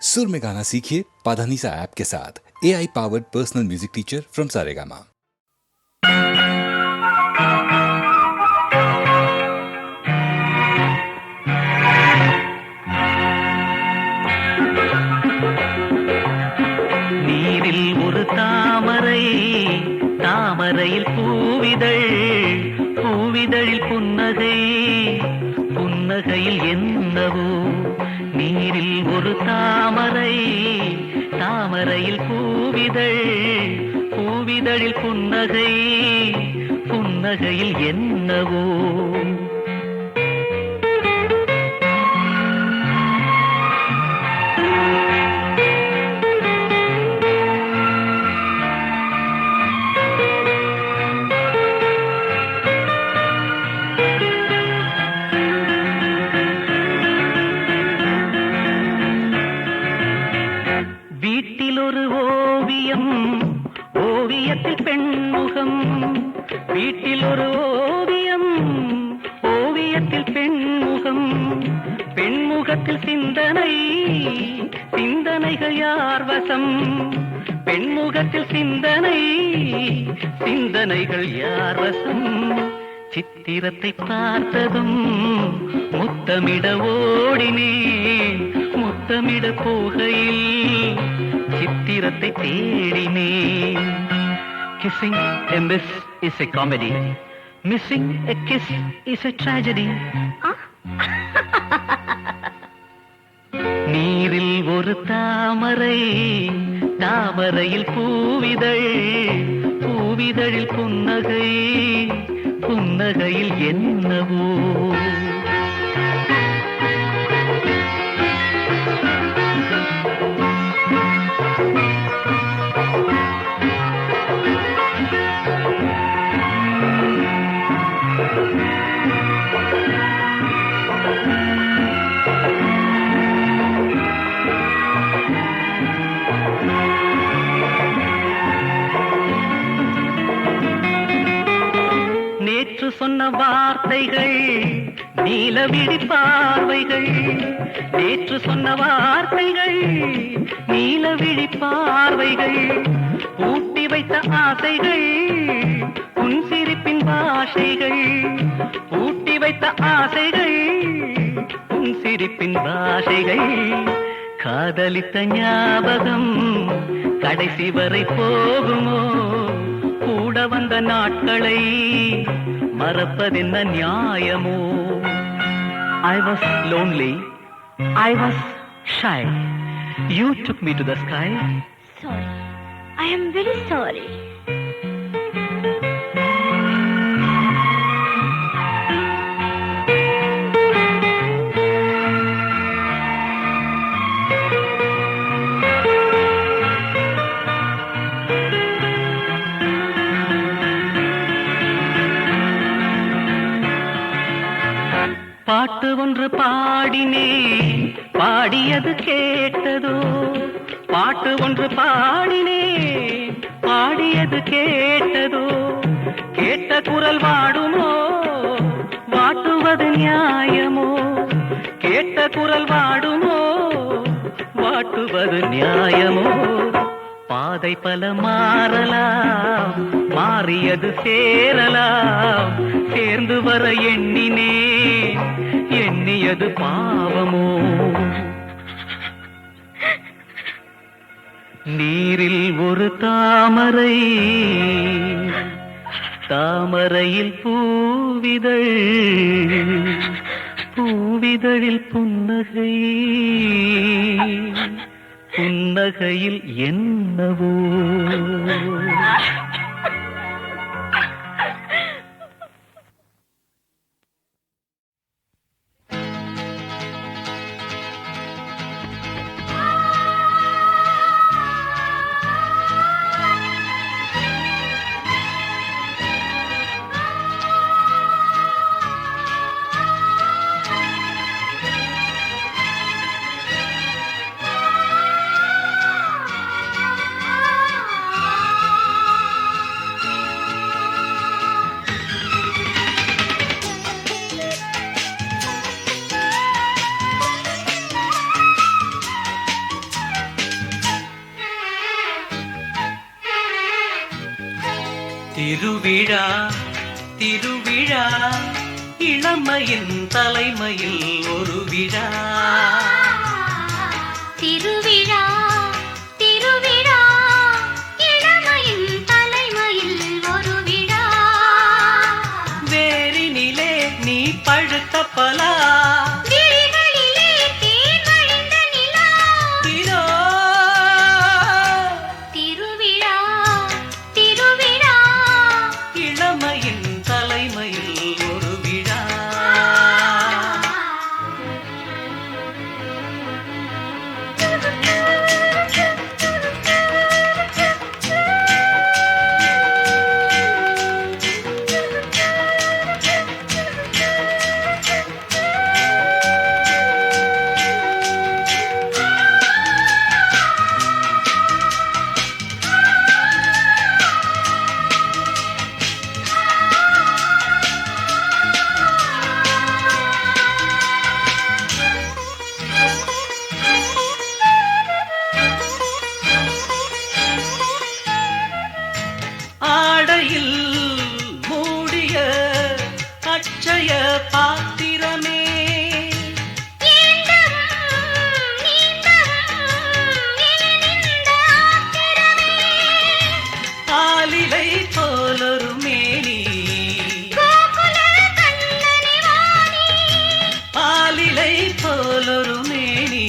सुर में गाना सीखिए पाधानीसा ऐप के साथ। AI powered personal music teacher from Saregama. நீரில் ஒரு தாமரை, தாமரையில் பூவிதழ், பூவிதழில் புன்னகை, புன்னகையில் என்னவோ. நீரில் ஒரு தாமரை, தாமரையில் பூவிதழ், பூவிதழில் புன்னகை, புன்னகையில் என்னவோ. வீட்டில் ஒரு ஓவியம், ஓவியத்தில் பெண்முகம். வீட்டில் ஒரு ஓவியம், ஓவியத்தில் பெண்முகம். பெண்முகத்தில் சிந்தனை, சிந்தனைகள் யார் வசம்? பெண்முகத்தில் சிந்தனை, சிந்தனைகள் யார் வசம்? சித்திரத்தை பார்த்ததும் முத்தமிட ஓடினேன், முத்தமிட போகையில் சித்திரத்தை தேடினேன். Kissing a miss is a comedy. Missing a kiss is a tragedy. நீரில் ஒரு தாமரை, தாமரையில் பூவிதழ், பூவிதழில் புன்னகை, புன்னகையில் என்னவோ. நேற்று சொன்ன வார்த்தைகள் நீலவிழி பார்வைகள், நேற்று சொன்ன வார்த்தைகள் நீலவிழி பார்வைகள். பூட்டி வைத்த ஆசைகள் உன் சிரிப்பின் பாஷைகள், பூட்டி வைத்த ஆசைகள் உன் சிரிப்பின் பாஷைகள். காதலித்த ஞாபகம் கடைசி வரை போகுமோ? கூட வந்த நாட்களை மறப்பதென்ன நியாயமோ? I was lonely, I was shy. You took me to the sky. Sorry, I am very sorry. பாட்டு ஒன்று பாடினேன், பாடியது கேட்டதோ. பாட்டு ஒன்று பாடினேன், பாடியது கேட்டதோ. கேட்ட குரல் வாடுமோ? வாட்டுவது நியாயமோ? கேட்ட குரல் வாடுமோ? வாட்டுவது நியாயமோ? பாதை பல மாறலாம், மாறியது சேரலாம். சேர்ந்து வர எண்ணினே, எண்ணியது பாவமோ? நீரில் ஒரு தாமரை, தாமரையில் பூவிதழ், பூவிதழில் புன்னகை, புன்னகையில் என்னவோ. திருவிழா திருவிழா இளமையின் தலைமையில் ஒரு விழா. திருவிழா திருவிழா இளமையின் தலைமையில் ஒரு விழா. வேரினிலே நீ பழுத்த பலா, விழிகளிலே தேன் வழிந்த நிலா. இதோ திருவிழா திருவிழா இளமையின் தலைமையில் ஒரு விழா. ஆடையில் மூடிய அட்சய பாத்திரமே, ஏந்தவும் நீந்தவும் ஏனிந்த ஆத்திரமே. ஆலிலை போலொரு மேனி, கோகுல கண்ணனை வாணி. ஆலிலை போலொரு மேனி,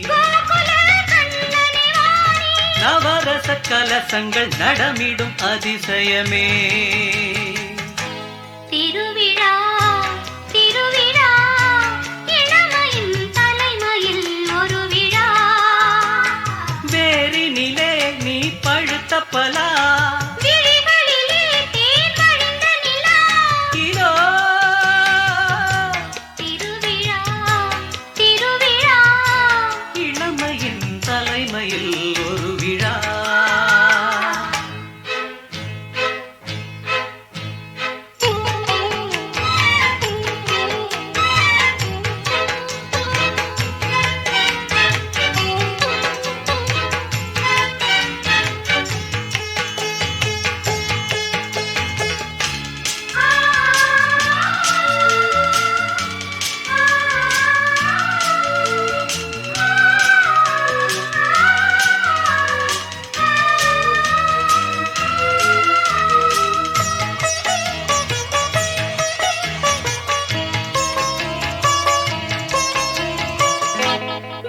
கோகுல கண்ணனை வாணி. நவரச கலசங்கள் நடமிடும் அதிசயமே. திருவிழா திருவிழா இளமையின் தலைமையில் ஒரு விழா. வேரினிலே நீ பழுத்த பலா, விழிகளிலே தேன் வழிந்த நிலா. இதோ திருவிழா திருவிழா இளமையின் தலைமையில் ஒரு விழா.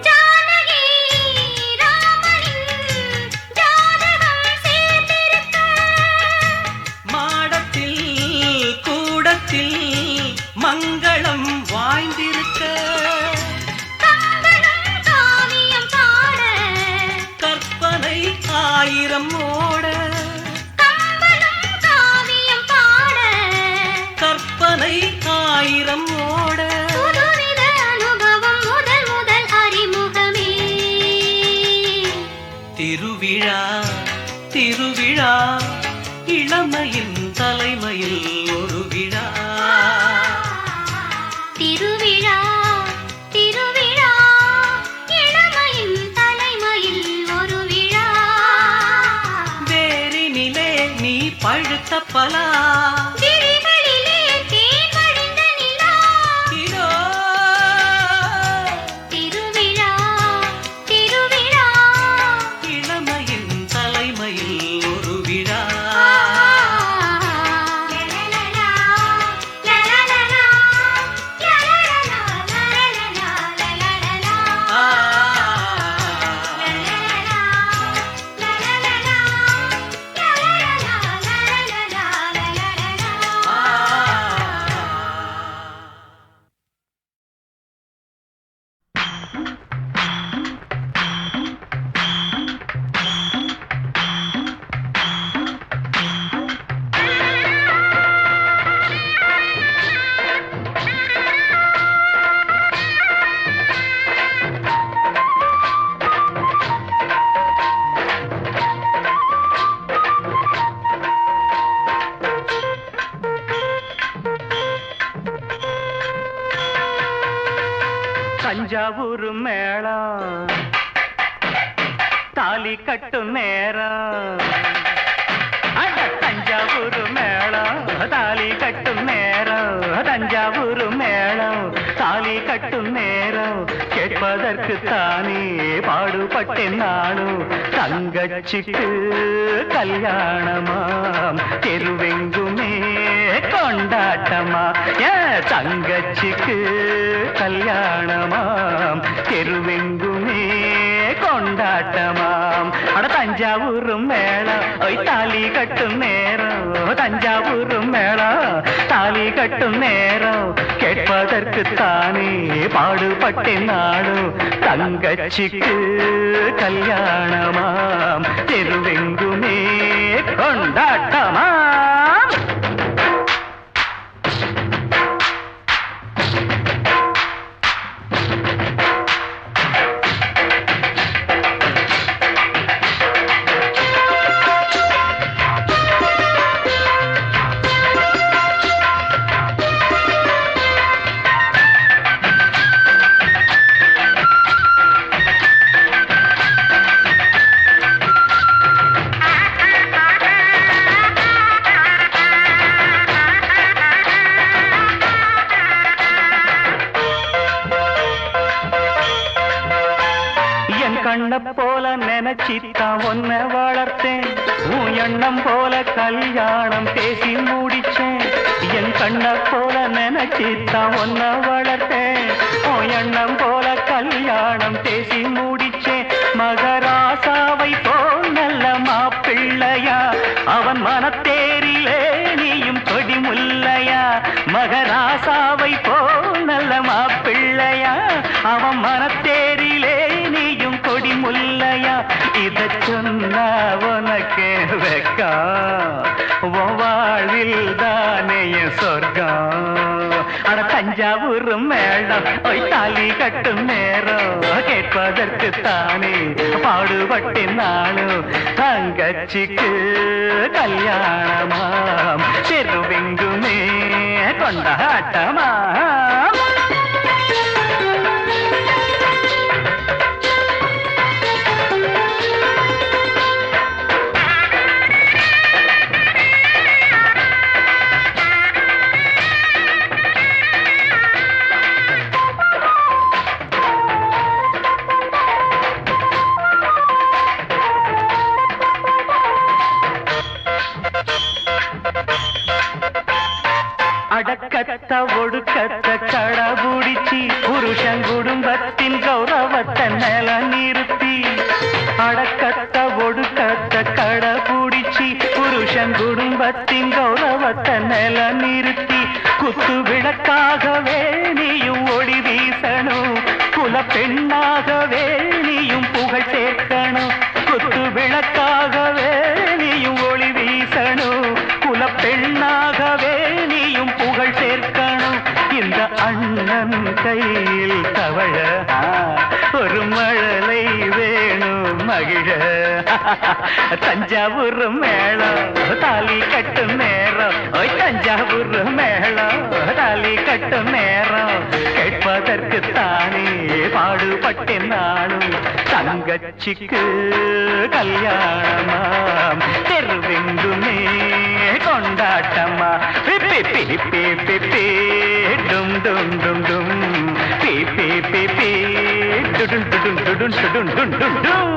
ஜானகி ராமனின் ஜாதகம் சேர்ந்திருக்க. மாடத்தில் கூடத்தில் மங்களம் வாய்ந்திருக்க, கம்பனும் காவியம் பாட. கற்பனை ஆயிரம் ஓட, கம்பனும் காவியம் பாட. கற்பனை ஆயிரம் ஓட. புதுவித அனுபவம் முதல் முதல் அறிமுகமே. திருவிழா திருவிழா இளமையின் தலைமையில் ஒரு விழா. திருவிழா திருவிழா இளமையின் தலைமையில் ஒரு விழா. வேரினிலே நீ பழுத்த பலா, விழிகளிலே தேன் வழிந்த நிலா. இதோ திருவிழா திருவிழா இளமையின் தலைமையில் ஒரு விழா. லலலலா, லலலலா, லலலலா, லலலலா, லலலலா. ஆ, லலலலா, லலலலா, லலலலா, லலலலா, ஆ. தஞ்சாவூர் மேளம் தாலி கட்டும் நேரம், அட தஞ்சாவூர் கேட்பதற்குத்தானே பாடுபட்டேன் நானும். தங்கச்சிக்கு கல்யாணமாம் தெருவெங்குமே கொண்டாட்டமா. ஏன் தங்கச்சிக்கு கல்யாணமாம் தெருவெங்குமே கொண்டாட்டமாம். அட தஞ்சாவூரும் மேளம் ஒய் தாலி கட்டும் நேரம். தஞ்சாவூரும் மேளம் தாலி கட்டும் நேரம் கேட்பதற்குத்தானே பாடுபட்டேன் நானும். தங்கச்சிக்கு கல்யாணமாம் தெருவெங்குமே கொண்டாட்டமாம். கண்ண போல நினைச்சித்தான் ஒன்ன வளர்த்தேன். உன் எண்ணம் போல கல்யாணம் பேசி முடிச்சேன். என் கண்ண போல நினைச்சித்தான் ஒன்ன வளர்த்தேன். உன் எண்ணம் போல கல்யாணம் பேசி முடிச்சேன். மகராசாவை போல் நல்ல மாப்பிள்ளையா அவன் மனத்தேரிலே நீயும் கொடி முல்லையா. மகராசாவை போல் நல்ல மாப்பிள்ளையா அவன் மனத்தேரிலே நீயும் கொடி முல்லையா. இத சொன்னா உனக்கு வெக்கம் வாழ்வில் தானே சொர்க்கம். அட தஞ்சாவூர் மேளம் ஒய் தாலி கட்டும் நேரம் கேட்பதற்குத்தானே பாடுபட்டேன் நானும். தங்கச்சிக்கு கல்யாணமாம் தெருவெங்குமே கொண்டாட்டமாம். அடக்கத்த ஒடுக்கத்த கடபுடிச்சி புருஷன் குடும்பத்தின் கௌரவத்தை நில நிறுத்தி. அடக்கத்த ஒடுக்கத்த கடபுடிச்சி புருஷன் குடும்பத்தின் கௌரவத்தை நில நிறுத்தி. குத்து விளக்காகவே நீயும் ஒளி வீசணும். குல பெண்ணாகவே நீயும் புகழ் சேர்க்கணும். குத்து விளக்காகவே நீயும் ஒளி வீசணும். குல பெண்ணாகவே நீயும் புகழ் சேர்க்கணும். இந்த அண்ணன் கையில் தவழ ஒரு மழலை வேணும் மகிழ. தஞ்சாவூர் மேளம் தாலி கட்டும் நேரம் ஓய் தஞ்சாவூர் மேளம் தாலி கட்டும் நேரம் கேட்பதற்குத்தானே பாடுபட்டேன் நானும். தங்கச்சிக்கு கல்யாணமாம் தெருவெங்குமே கொண்டாட்டமா. பிப்பி பிப்பி பிப்பி டும் டும் டும் டும் பிப்பி பிப்பி டுடும் டுடும் டுடும் டுடும் டும் டும் டும்.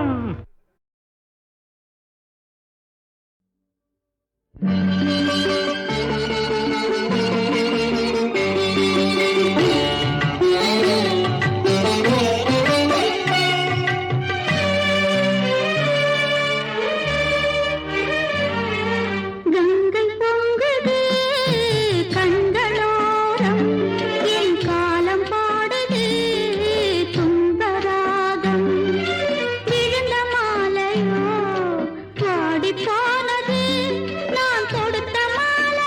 போனது நான் தொடுத்த மாலை.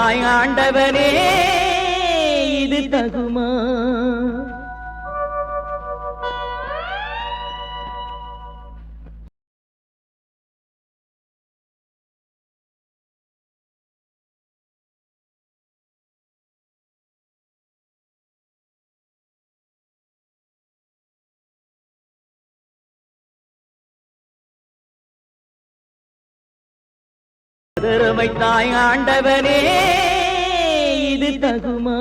வைத்தாய் ஆண்டவனே இது தகுமா வைத்தாய் ஆண்டவனே இது தகுமா